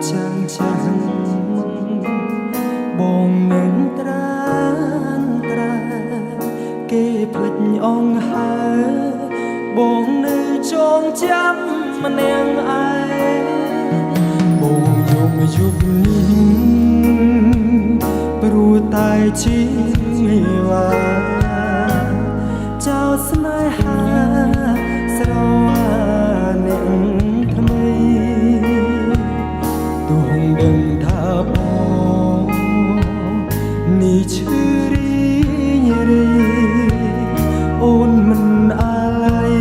ចាំចាំបងនឹងត្រានត្រាគេភ្លេចអងហើបងនៅចងចាំម្នាក់ឯងបងយប់នេះព្រោះតែជីវ៉ាចោលស្នេហាស្រវាអ្នកថ្មីទូងដឹងថាបងនេះឈឺរីញរីអូនមិនអាឡ័យ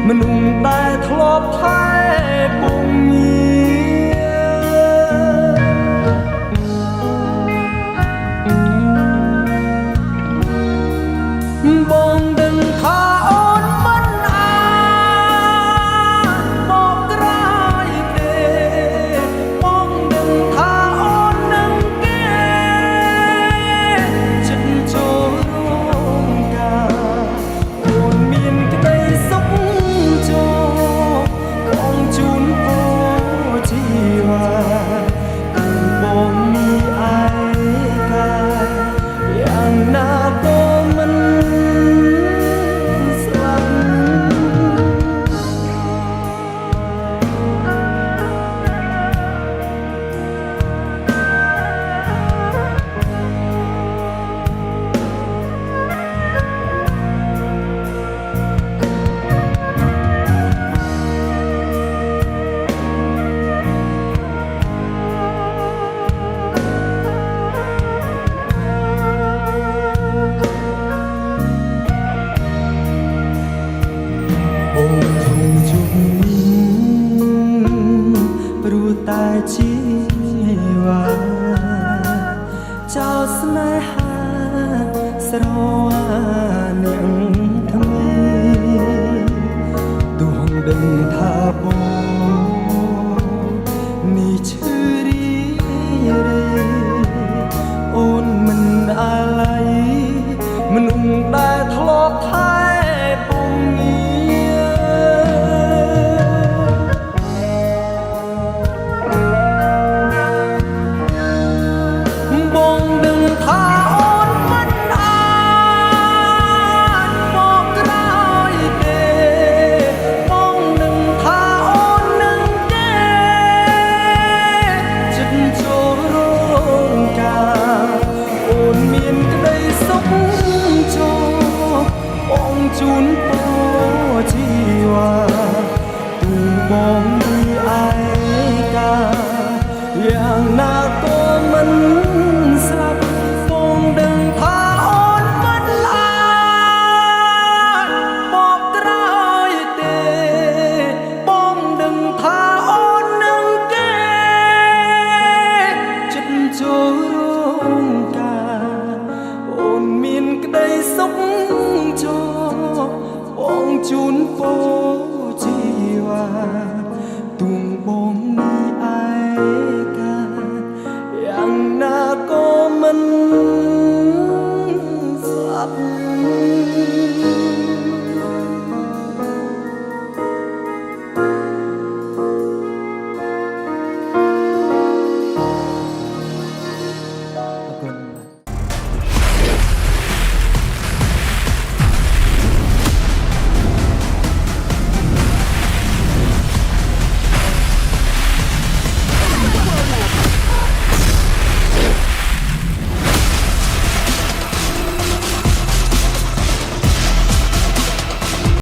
មនុស្សដែលធ្លាប់ថែពងបងដឹងថាអូនមិនអាចមកក្រោយទេបងដឹងថាអូននឹងគេចិត្តចូលរងការអូនមានក្តីសុខចូលក្នុងជូនអូជីវ៉ាគឺបងមានឯកាយ៉ាងណាក៏មិនព្រោះតែជីវ៉ាចោលស្នេហាស្រវាអ្នកថ្មីទូងដឹងថាបងនេះឈឺរីរីអូនមិនអាឡ័យមនុស្សដែលធ្លាប់ថែពងជូនពរជីវ៉ាទូបង